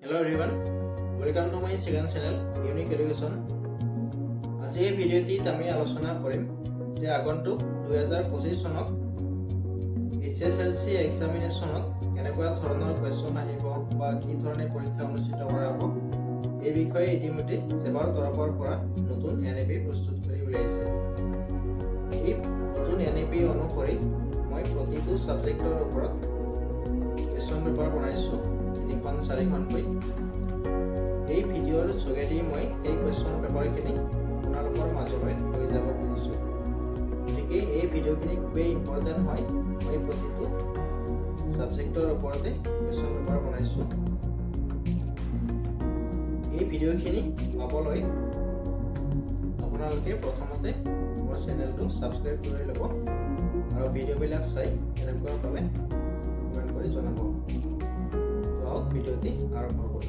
Hello everyone, welcome to my second channel Unique Education. আজি এই ভিডিঅ'টিত আমি আলোচনা কৰিম যে আগন্তুক 2025 চনত HSLC এক্সামিনেশ্যনত কেনেকুৱা ধৰণৰ কুৱেশ্যন আহিব বা কি ধৰণে পৰীক্ষা অনুষ্ঠিত কৰা হ'ব এই বিষয়ে ইতিমধ্যে সেৱাৰ তৰফৰ পৰা নতুন NAP প্ৰস্তুত কৰি উলিয়াইছে। এই নতুন NAP অনুসৰি মই প্ৰতিটো সাবজেক্টৰ ওপৰত কুৱেশ্যন পেপাৰ বনাইছোঁ 3-4খনকৈ। এই ভিডিঅ'ৰ যোগেদি মই এই কুৱেশ্যন পেপাৰখিনি আপোনালোকৰ মাজলৈ লৈ যাব খুজিছোঁ। গতিকে এই ভিডিঅ'খিনি খুবেই ইম্পৰ্টেণ্ট হয়। মই প্ৰতিটো সাবজেক্টৰ ওপৰতে কুৱেশ্যন পেপাৰ বনাইছোঁ। এই ভিডিঅ'খিনি পাবলৈ আপোনালোকে প্ৰথমতে মোৰ চেনেলটো ছাবস্ক্ৰাইব কৰি ল'ব আৰু ভিডিঅ'বিলাক চাই কেনেকুৱা পালে কমেণ্ট কৰি জনাব। ভিডিঅ'টি আৰম্ভ কৰোঁ।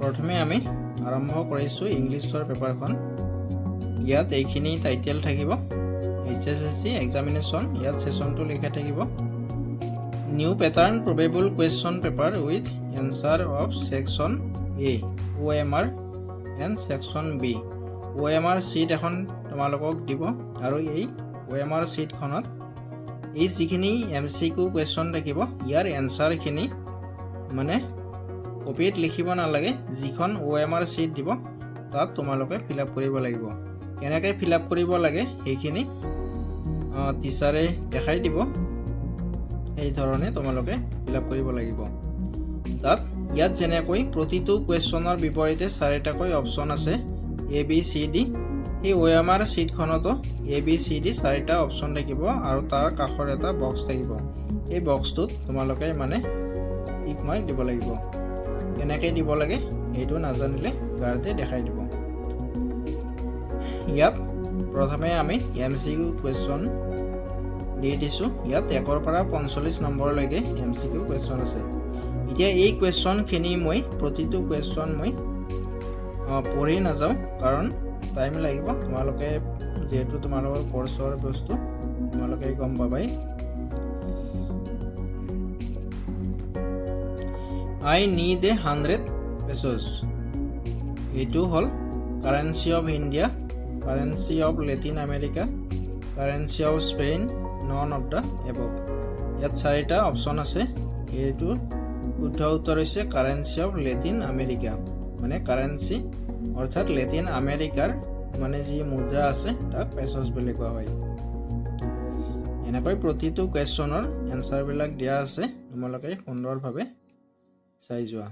প্ৰথমে আমি আৰম্ভ কৰিছোঁ ইংলিছৰ পেপাৰখন। ইয়াত এইখিনি টাইটেল থাকিব HSLC এক্সামিনেশ্যন। ইয়াত সেশনটো লিখা থাকিব new pattern probable question paper with answer of section A OMR and section B। OMR sheet এখন তোমালোকক দিব আৰু এই OMR চিটখনত এই যিখিনি MCQ কুৱেশ্যন থাকিব ইয়াৰ এনচাৰখিনি মানে কপিত লিখিব নালাগে, যিখন OMR চিট দিব তাত তোমালোকে ফিল আপ কৰিব লাগিব। কেনেকৈ ফিল আপ কৰিব লাগে সেইখিনি টিচাৰে দেখাই দিব, এই ধৰণে তোমালোকে ফিল আপ কৰিব লাগিব। তাত ইয়াত যেনেকৈ প্ৰতিটো কুৱেশ্যনৰ বিপৰীতে 4টাকৈ অপশ্যন আছে ABCD, এই OMR চিটখনতো ABCD 4টা অপশ্যন থাকিব আৰু তাৰ কাষৰ এটা বক্স থাকিব। এই বক্সটোত তোমালোকে মানে টিক মাৰ্ক দিব লাগিব। কেনেকৈ দিব লাগে এইটো নাজানিলে গাৰ্ডে দেখাই দিব। ইয়াত প্ৰথমে আমি MCQ কুৱেশ্যন দি দিছোঁ। ইয়াত 1 পৰা 45 নম্বৰলৈকে MCQ কুৱেশ্যন আছে। এতিয়া এই কুৱেশ্যনখিনি মই প্ৰতিটো কুৱেশ্যন মই পঢ়ি নাযাওঁ, কাৰণ টাইম লাগিব। তোমালোকে যেহেতু তোমালোকৰ কোৰ্সৰ বস্তু তোমালোকে গম পাবাই। I need 100 pesos। এইটো হ'ল currency of India, currency of Latin America, currency of Spain, none of the above. ইয়াত 4টা অপশ্যন আছে। এইটো শুদ্ধ উত্তৰ হৈছে কাৰেন্সি অফ লেটিন আমেৰিকা, মানে কাৰেন্সি অৰ্থাৎ লেটিন আমেৰিকাৰ মানে যি মুদ্ৰা আছে তাক পেছছ বুলি কোৱা হয়। এনেকৈ প্ৰতিটো কুৱেশ্যনৰ এনচাৰবিলাক দিয়া আছে, তোমালোকে সুন্দৰভাৱে চাই যোৱা।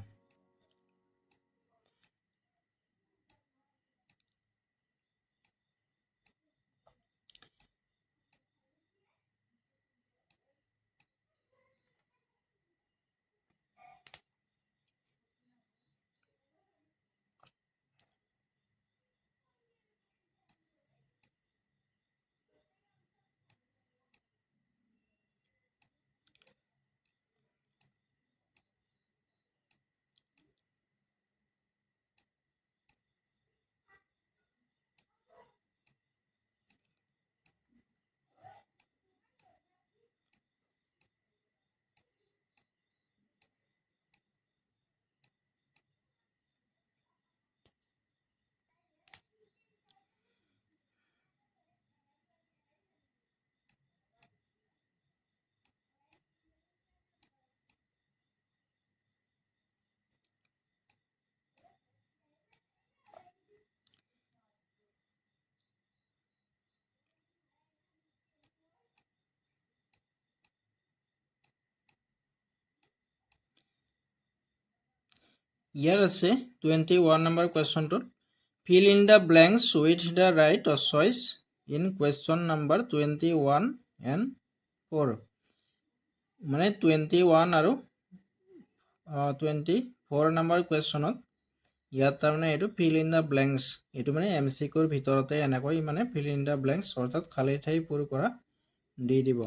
ইয়াৰ আছে 21 নম্বৰ কুৱেশ্যনটোত fill in the blanks with the right choice in question number 21 and 4। মানে 21 আৰু 24 নম্বৰ কুৱেশ্যনত ইয়াত তাৰমানে এইটো ফিল ইন দ্য ব্লেংকছ, এইটো মানে MCQৰ ভিতৰতে এনেকৈ মানে ফিল ইন দ্য ব্লেংকছ অৰ্থাৎ খালী ঠাই পূৰ কৰা দি দিব।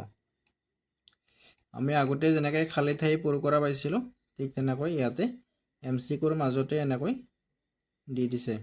আমি আগতে যেনেকৈ খালী ঠাই পূৰ কৰা পাইছিলোঁ ঠিক তেনেকৈ ইয়াতে MCQৰ মাজতে এনেকৈ দি দিছে।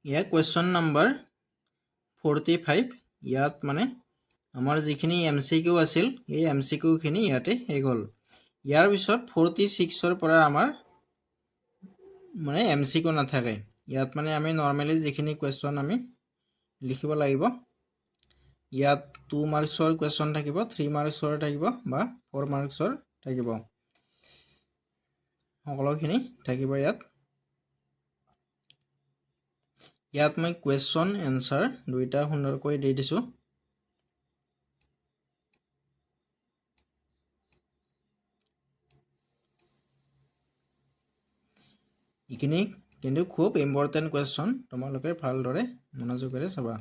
ইয়াৰ কুৱেশ্যন নম্বৰ 45 ইয়াত মানে আমাৰ যিখিনি MCQ আছিল এই MCQখিনি ইয়াতে শেষ হ'ল। ইয়াৰ পিছত 46ৰ পৰা আমাৰ মানে MCQ নাথাকে। ইয়াত মানে আমি নৰ্মেলি যিখিনি কুৱেশ্যন আমি লিখিব লাগিব, ইয়াত 2 মাৰ্কছৰ কুৱেশ্যন থাকিব, 3 মাৰ্কছৰ থাকিব বা 4 মাৰ্কছৰ থাকিব, সকলোখিনি থাকিব ইয়াত। ইয়াত মই কুৱেশ্যন এনচাৰ দুইটা সুন্দৰকৈ দি দিছোঁ। এইখিনি কিন্তু খুব ইম্পৰ্টেণ্ট কুৱেশ্যন, তোমালোকে ভালদৰে মনোযোগেৰে চাবা।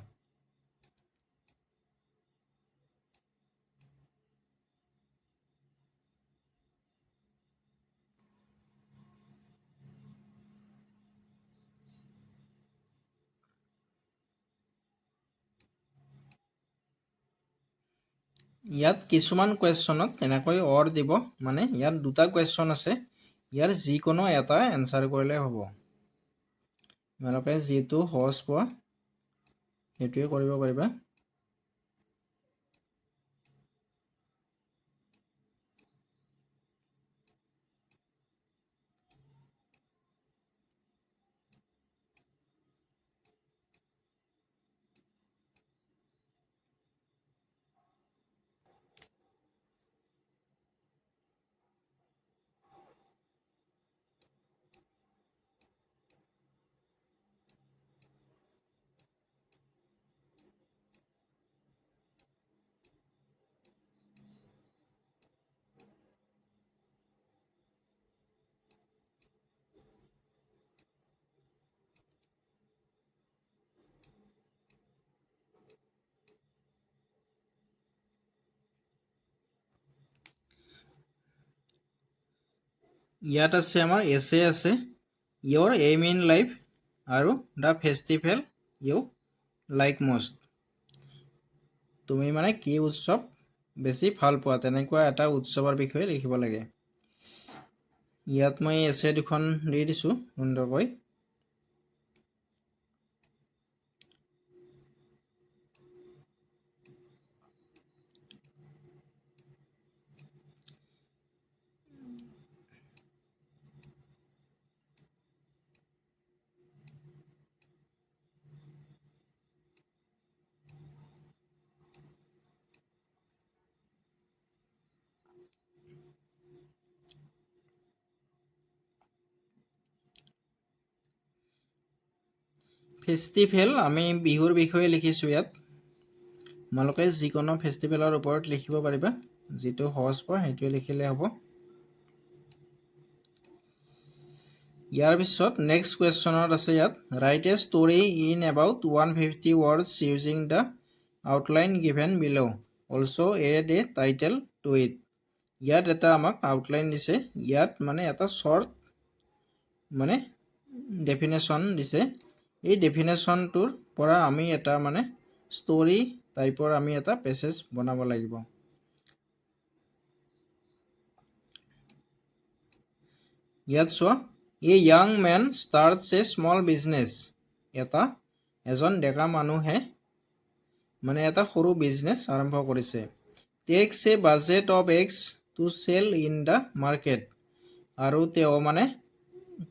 ইয়াত কিছুমান কুৱেশ্যনত এনেকৈ অৰ দিব, মানে ইয়াত দুটা কুৱেশ্যন আছে, ইয়াৰ যিকোনো এটা এনচাৰ কৰিলে হ'ব। তোমালোকে যিটো সহজ পোৱা সেইটোৱে কৰিব পাৰিবা। ইয়াত আছে আমাৰ এছে আছে, ইয়ৰ এইম ইন লাইফ আৰু the festival you like most. তুমি মানে কি উৎসৱ বেছি ভাল পোৱা তেনেকুৱা এটা উৎসৱৰ বিষয়ে লিখিব লাগে। ইয়াত মই এছে দুখন দি দিছোঁ সুন্দৰকৈ। ফেষ্টিভেল আমি বিহুৰ বিষয়ে লিখিছোঁ ইয়াত। তোমালোকে যিকোনো ফেষ্টিভেলৰ ওপৰত লিখিব পাৰিবা, যিটো সহজ পোৱা সেইটোৱে লিখিলে হ'ব। ইয়াৰ পিছত নেক্সট কুৱেশ্যনত আছে ইয়াত write a story in about 150 words using the outline given below' also' add a title to it. ইয়াত এটা আমাক আউটলাইন দিছে, ইয়াত মানে এটা শ্বৰ্ট মানে ডেফিনেশ্যন দিছে। এই ডেফিনেশ্যনটোৰ পৰা আমি এটা মানে ষ্টৰি টাইপৰ আমি এটা পেছেজ বনাব লাগিব। ইয়াত চোৱা, a young man starts a small business. এজন ডেকা মানুহে মানে এটা সৰু বিজনেছ আৰম্ভ কৰিছে। Takes a budget of eggs to sell in the market. আৰু তেওঁ মানে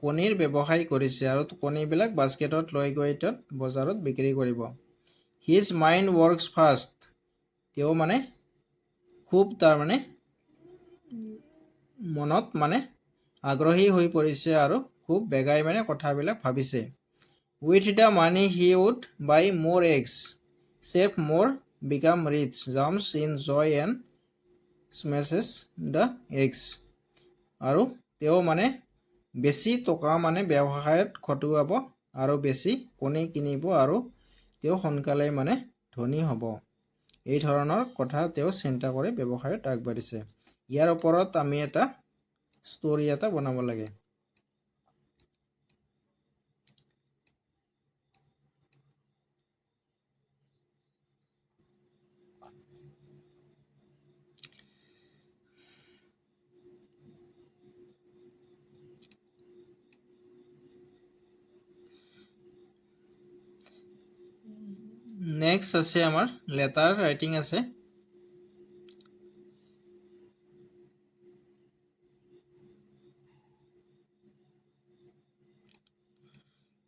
কণীৰ ব্যৱসায় কৰিছে আৰু কণীবিলাক বাস্কেটত লৈ গৈ তাত বজাৰত বিক্ৰী কৰিব। His mind works fast. তেওঁ মানে খুব তাৰমানে মনত মানে আগ্ৰহী হৈ পৰিছে আৰু খুব বেগাই মানে কথাবিলাক ভাবিছে। With the money he would buy more eggs, save more, become rich, jumps in joy and smashes the eggs. আৰু তেওঁ মানে বেছি টকা মানে ব্যৱসায়ত খটুৱাব আৰু বেছি কণী কিনিব আৰু তেওঁ সোনকালে মানে ধনী হ'ব। এই ধৰণৰ কথা তেওঁ চিন্তা কৰি ব্যৱসায়ত আগবাঢ়িছে। ইয়াৰ ওপৰত আমি এটা ষ্টৰি এটা বনাব লাগে। নেক্সট আছে আমাৰ লেটাৰ ৰাইটিং আছে।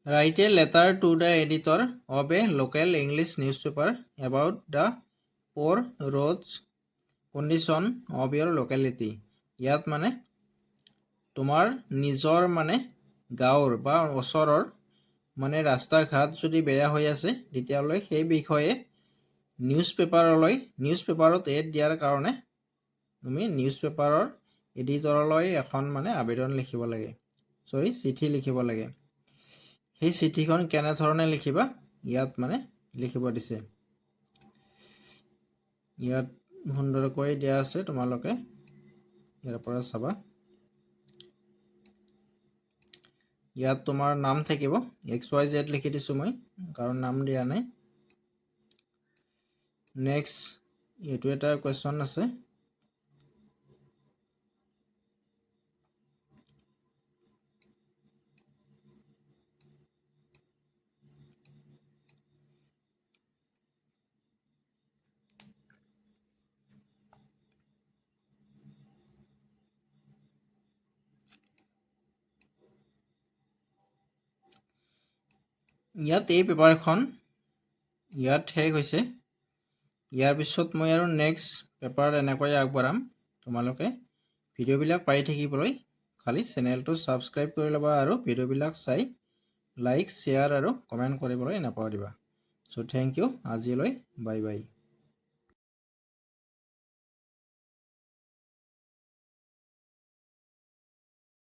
Write a letter to the editor of a local English newspaper about the poor roads condition of your locality. ইয়াত মানে তোমাৰ নিজৰ মানে গাঁৱৰ বা ওচৰৰ মানে ৰাস্তা ঘাট যদি বেয়া হৈ আছে তেতিয়ালৈ সেই বিষয়ে নিউজ পেপাৰত এড দিয়াৰ কাৰণে তুমি নিউজ পেপাৰৰ এডিটৰলৈ এখন মানে আবেদন লিখিব লাগে, চিঠি লিখিব লাগে। সেই চিঠিখন কেনেধৰণে লিখিবা ইয়াত মানে লিখিব দিছে। ইয়াত সুন্দৰকৈ দিয়া আছে, তোমালোকে ইয়াৰ পৰা চাবা। ইয়াত তোমাৰ নাম থাকিব, XYZ লিখি দিছোঁ মই কাৰণ নাম দিয়া নাই। নেক্সট এইটো এটা কুৱেশ্যন আছে। ইয়াত এই পেপাৰখন ইয়াত শেষ হৈছে। ইয়াৰ পিছত মই আৰু নেক্সট পেপাৰ এনেকৈ আগবঢ়াম। তোমালোকে ভিডিঅ'বিলাক পাই থাকিবলৈ খালি চেনেলটো ছাবস্ক্ৰাইব কৰি ল'বা আৰু ভিডিঅ'বিলাক চাই লাইক, শ্বেয়াৰ আৰু কমেণ্ট কৰিবলৈ নাপাহৰিবা। চ' থেংক ইউ। আজিলৈ বাই বাই।